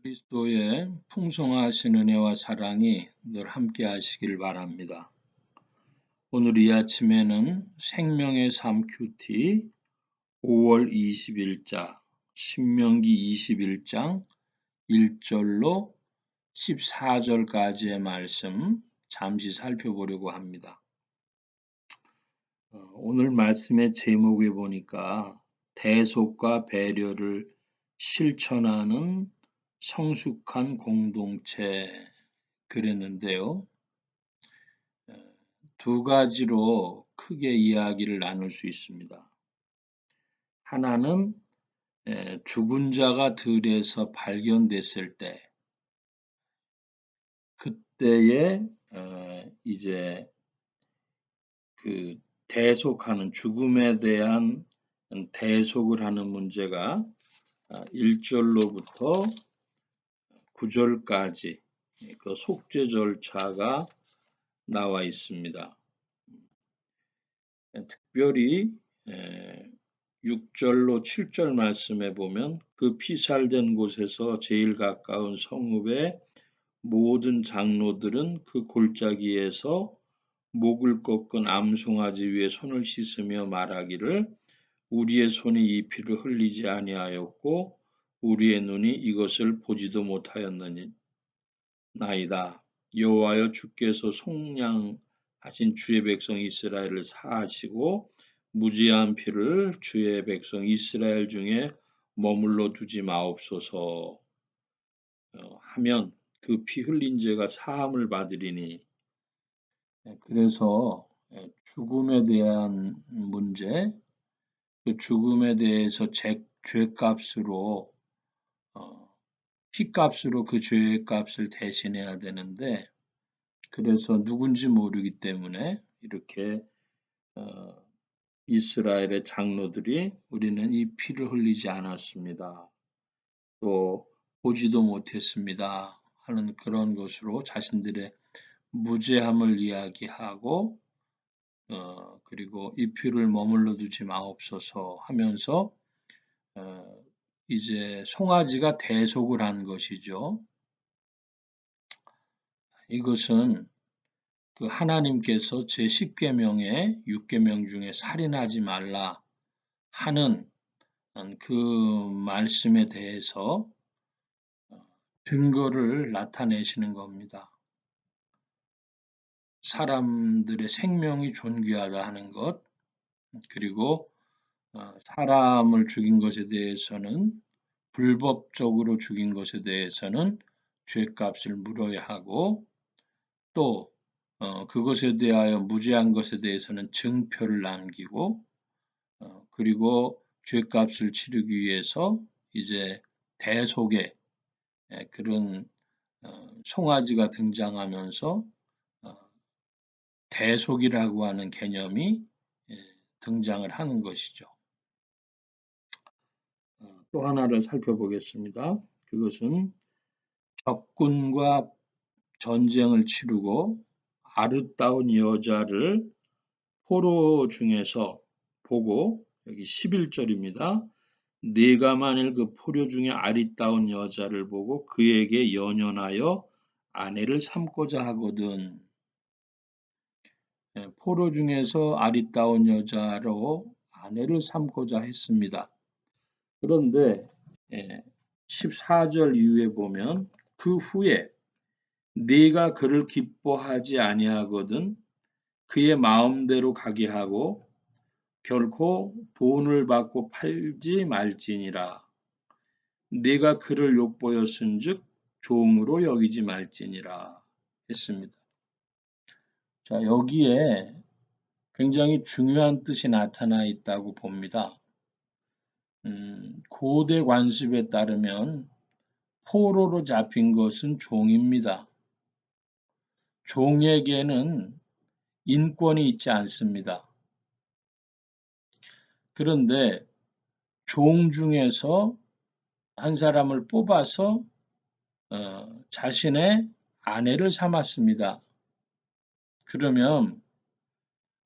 그리스도의 풍성하신 은혜와 사랑이 늘 함께 하시길 바랍니다. 오늘 이 아침에는 생명의 삶 큐티 5월 20일자 신명기 21장 1절로 14절까지의 말씀 잠시 살펴보려고 합니다. 오늘 말씀의 제목에 보니까 대속과 배려를 실천하는 성숙한 공동체 그랬는데요. 두 가지로 크게 이야기를 나눌 수 있습니다. 하나는 죽은 자가 들에서 발견됐을 때, 그때에 이제 그 대속하는 죽음에 대한 대속을 하는 문제가 1절로부터 9절까지 그 속죄 절차가 나와 있습니다. 특별히 6절로 7절 말씀에 보면 그 피살된 곳에서 제일 가까운 성읍의 모든 장로들은 그 골짜기에서 목을 꺾은 암송아지 위에 손을 씻으며 말하기를 우리의 손이 이 피를 흘리지 아니하였고 우리의 눈이 이것을 보지도 못하였느니나이다. 여호와여 주께서 속량하신 주의 백성 이스라엘을 사하시고 무죄한 피를 주의 백성 이스라엘 중에 머물러 두지 마옵소서 하면 그 피 흘린 죄가 사함을 받으리니. 그래서 죽음에 대한 문제, 그 죽음에 대해서 죄값으로 피값으로 그 죄값을 대신해야 되는데, 그래서 누군지 모르기 때문에 이렇게 이스라엘의 장로들이 우리는 이 피를 흘리지 않았습니다. 또 보지도 못했습니다. 하는 그런 것으로 자신들의 무죄함을 이야기하고 그리고 이 피를 머물러 두지 마옵소서 하면서 이제 송아지가 대속을 한 것이죠. 이것은 그 하나님께서 제10계명의 6계명 중에 살인하지 말라 하는 그 말씀에 대해서 증거를 나타내시는 겁니다. 사람들의 생명이 존귀하다 하는 것, 그리고 사람을 죽인 것에 대해서는 불법적으로 죽인 것에 대해서는 죄값을 물어야 하고 또 그것에 대하여 무죄한 것에 대해서는 증표를 남기고 그리고 죄값을 치르기 위해서 이제 대속의 그런 송아지가 등장하면서 대속이라고 하는 개념이 등장을 하는 것이죠. 또 하나를 살펴보겠습니다. 그것은 적군과 전쟁을 치르고 아름다운 여자를 포로 중에서 보고 여기 11절입니다. 네가 만일 그 포로 중에 아리따운 여자를 보고 그에게 연연하여 아내를 삼고자 하거든. 포로 중에서 아리따운 여자로 아내를 삼고자 했습니다. 그런데 14절 이후에 보면 그 후에 네가 그를 기뻐하지 아니하거든 그의 마음대로 가게 하고 결코 돈을 받고 팔지 말지니라. 네가 그를 욕보였은즉 종으로 여기지 말지니라 했습니다. 자, 여기에 굉장히 중요한 뜻이 나타나 있다고 봅니다. 고대 관습에 따르면 포로로 잡힌 것은 종입니다. 종에게는 인권이 있지 않습니다. 그런데 종 중에서 한 사람을 뽑아서 자신의 아내를 삼았습니다. 그러면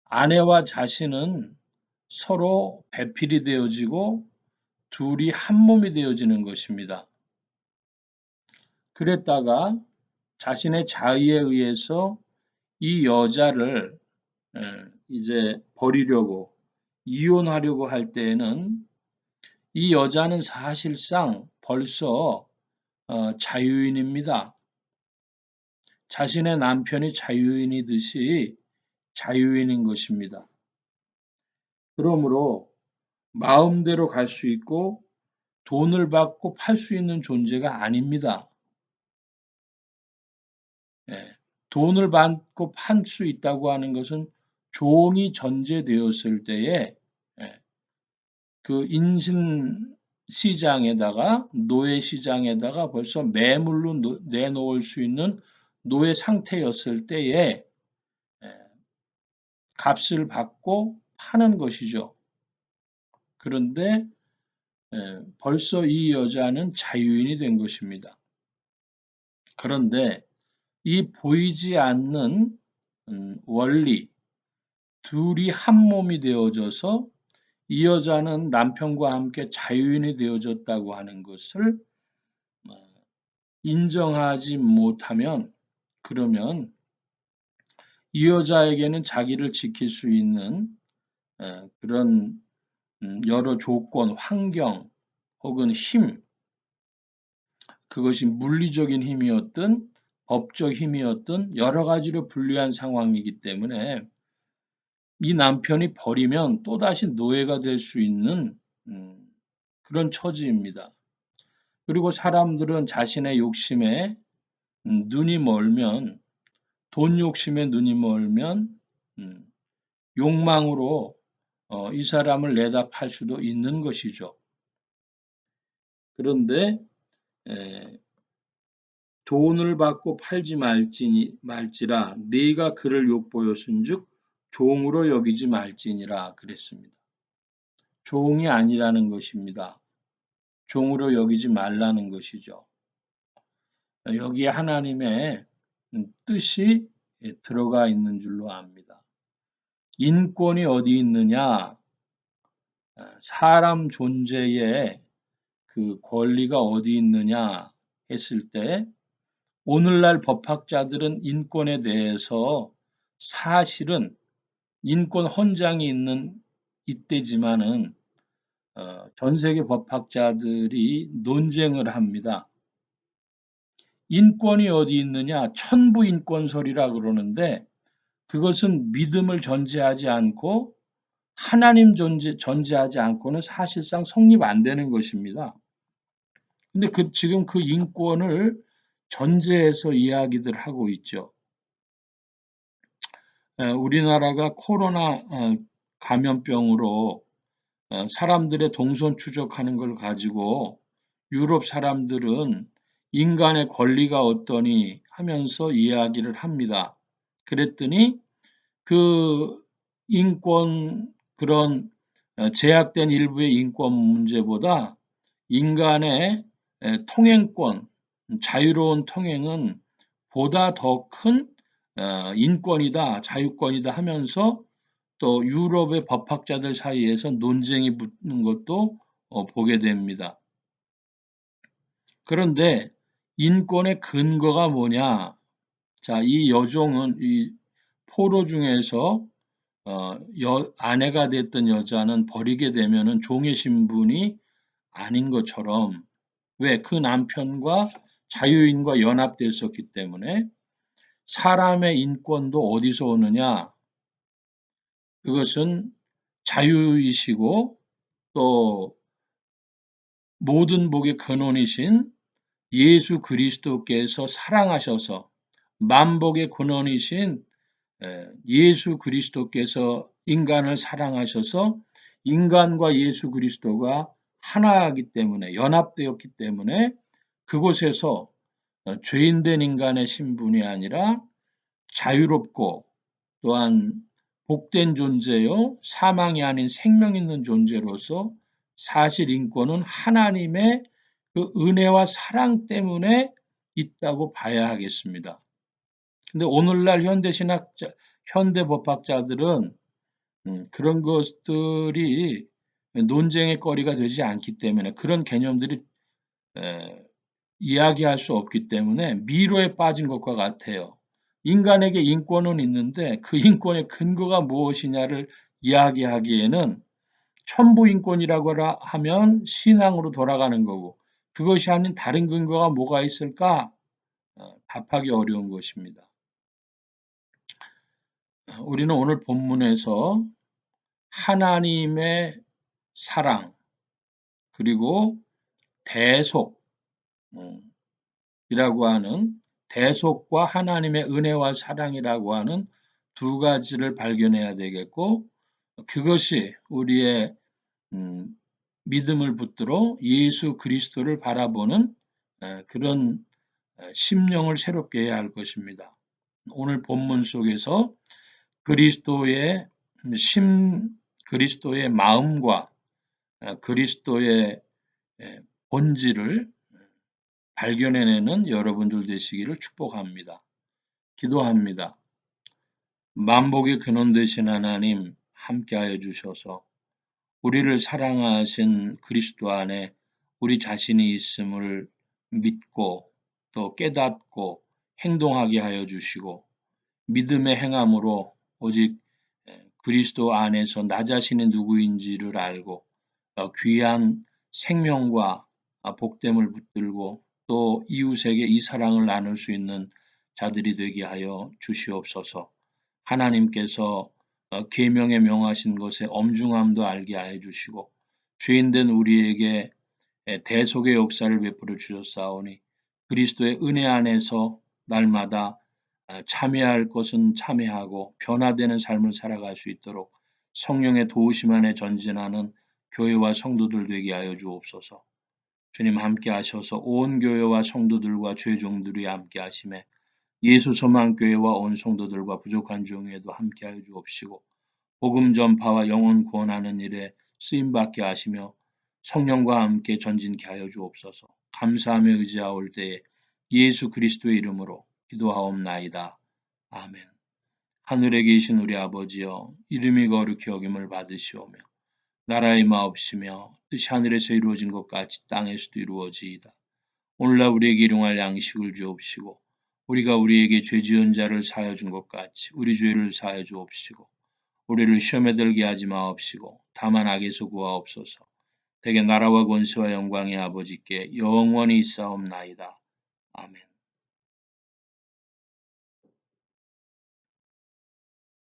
아내와 자신은 서로 배필이 되어지고 둘이 한 몸이 되어지는 것입니다. 그랬다가 자신의 자의에 의해서 이 여자를 이제 버리려고 이혼하려고 할 때에는 이 여자는 사실상 벌써 자유인입니다. 자신의 남편이 자유인이듯이 자유인인 것입니다. 그러므로 마음대로 갈 수 있고 돈을 받고 팔 수 있는 존재가 아닙니다. 예, 돈을 받고 팔 수 있다고 하는 것은 종이 전제되었을 때에 예, 그 인신 시장에다가 노예 시장에다가 벌써 매물로 내놓을 수 있는 노예 상태였을 때에 예, 값을 받고 파는 것이죠. 그런데 벌써 이 여자는 자유인이 된 것입니다. 그런데 이 보이지 않는 원리, 둘이 한 몸이 되어져서 이 여자는 남편과 함께 자유인이 되어졌다고 하는 것을 어, 인정하지 못하면 그러면 이 여자에게는 자기를 지킬 수 있는 그런 여러 조건, 환경 혹은 힘, 그것이 물리적인 힘이었든 법적 힘이었든 여러 가지로 불리한 상황이기 때문에 이 남편이 버리면 또다시 노예가 될 수 있는 그런 처지입니다. 그리고 사람들은 자신의 욕심에 눈이 멀면 돈 욕심에 눈이 멀면 음, 욕망으로 이 사람을 내다 팔 수도 있는 것이죠. 그런데 에, 돈을 받고 팔지 말지라 네가 그를 욕보였은즉 종으로 여기지 말지니라 그랬습니다. 종이 아니라는 것입니다. 종으로 여기지 말라는 것이죠. 여기에 하나님의 뜻이 들어가 있는 줄로 압니다. 인권이 어디 있느냐? 사람 존재에 그 권리가 어디 있느냐 했을 때 오늘날 법학자들은 인권에 대해서 사실은 인권 헌장이 있는 이때지만은 전 세계 법학자들이 논쟁을 합니다. 인권이 어디 있느냐? 천부 인권설이라 그러는데 그것은 믿음을 전제하지 않고 하나님 전제하지 않고는 사실상 성립 안 되는 것입니다. 근데 지금 그 인권을 전제해서 이야기들 하고 있죠. 우리나라가 코로나 감염병으로 사람들의 동선 추적하는 걸 가지고 유럽 사람들은 인간의 권리가 어떠니 하면서 이야기를 합니다. 그랬더니 그 인권 그런 제약된 일부의 인권 문제보다 인간의 통행권, 자유로운 통행은 보다 더 큰 인권이다, 자유권이다 하면서 또 유럽의 법학자들 사이에서 논쟁이 붙는 것도 보게 됩니다. 그런데 인권의 근거가 뭐냐? 자, 이 여종은 이 포로 중에서 아내가 됐던 여자는 버리게 되면은 종의 신분이 아닌 것처럼 왜 그 남편과 자유인과 연합됐었기 때문에 사람의 인권도 어디서 오느냐? 그것은 자유이시고 또 모든 복의 근원이신 예수 그리스도께서 사랑하셔서 만복의 근원이신 예수 그리스도께서 인간을 사랑하셔서 인간과 예수 그리스도가 하나이기 때문에 연합되었기 때문에 그곳에서 죄인된 인간의 신분이 아니라 자유롭고 또한 복된 존재요 사망이 아닌 생명 있는 존재로서 사실 인권은 하나님의 그 은혜와 사랑 때문에 있다고 봐야 하겠습니다. 근데 오늘날 현대 법학자들은 그런 것들이 논쟁의 거리가 되지 않기 때문에 그런 개념들이 이야기할 수 없기 때문에 미로에 빠진 것과 같아요. 인간에게 인권은 있는데 그 인권의 근거가 무엇이냐를 이야기하기에는 천부인권이라고 하면 신앙으로 돌아가는 거고 그것이 아닌 다른 근거가 뭐가 있을까? 답하기 어려운 것입니다. 우리는 오늘 본문에서 하나님의 사랑 그리고 대속 이라고 하는 대속과 하나님의 은혜와 사랑이라고 하는 두 가지를 발견해야 되겠고 그것이 우리의 믿음을 붙들어 예수 그리스도를 바라보는 그런 심령을 새롭게 해야 할 것입니다. 오늘 본문 속에서 그리스도의 그리스도의 마음과 그리스도의 본질을 발견해내는 여러분들 되시기를 축복합니다. 기도합니다. 만복의 근원 되신 하나님 함께하여 주셔서 우리를 사랑하신 그리스도 안에 우리 자신이 있음을 믿고 또 깨닫고 행동하게 하여 주시고 믿음의 행함으로 오직 그리스도 안에서 나 자신이 누구인지를 알고 귀한 생명과 복됨을 붙들고 또 이웃에게 이 사랑을 나눌 수 있는 자들이 되게 하여 주시옵소서. 하나님께서 계명에 명하신 것의 엄중함도 알게 하여 주시고 죄인된 우리에게 대속의 역사를 베풀어 주셨사오니 그리스도의 은혜 안에서 날마다 참여할 것은 참여하고 변화되는 삶을 살아갈 수 있도록 성령의 도우심 안에 전진하는 교회와 성도들 되게 하여 주옵소서. 주님 함께 하셔서 온 교회와 성도들과 죄종들이 함께 하심에 예수 소망교회와 온 성도들과 부족한 종에도 함께 하여 주옵시고 복음 전파와 영혼 구원하는 일에 쓰임받게 하시며 성령과 함께 전진케 하여 주옵소서. 감사하며 의지하올 때에 예수 그리스도의 이름으로 기도하옵나이다. 아멘. 하늘에 계신 우리 아버지여 이름이 거룩히 여김을 받으시오며 나라의 마옵시며 뜻이 하늘에서 이루어진 것 같이 땅에서도 이루어지이다. 오늘날 우리에게 일용할 양식을 주옵시고 우리가 우리에게 죄 지은 자를 사하여 준 것 같이 우리 죄를 사하여 주옵시고 우리를 시험에 들게 하지 마옵시고 다만 악에서 구하옵소서. 대개 나라와 권세와 영광의 아버지께 영원히 있사옵나이다. 아멘.